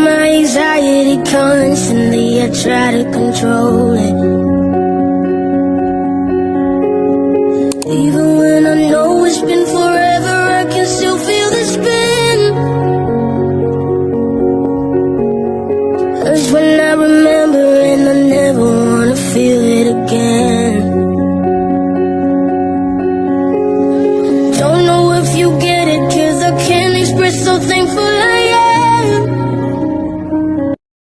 my anxiety constantly, I try to control it. Even when I know it's been for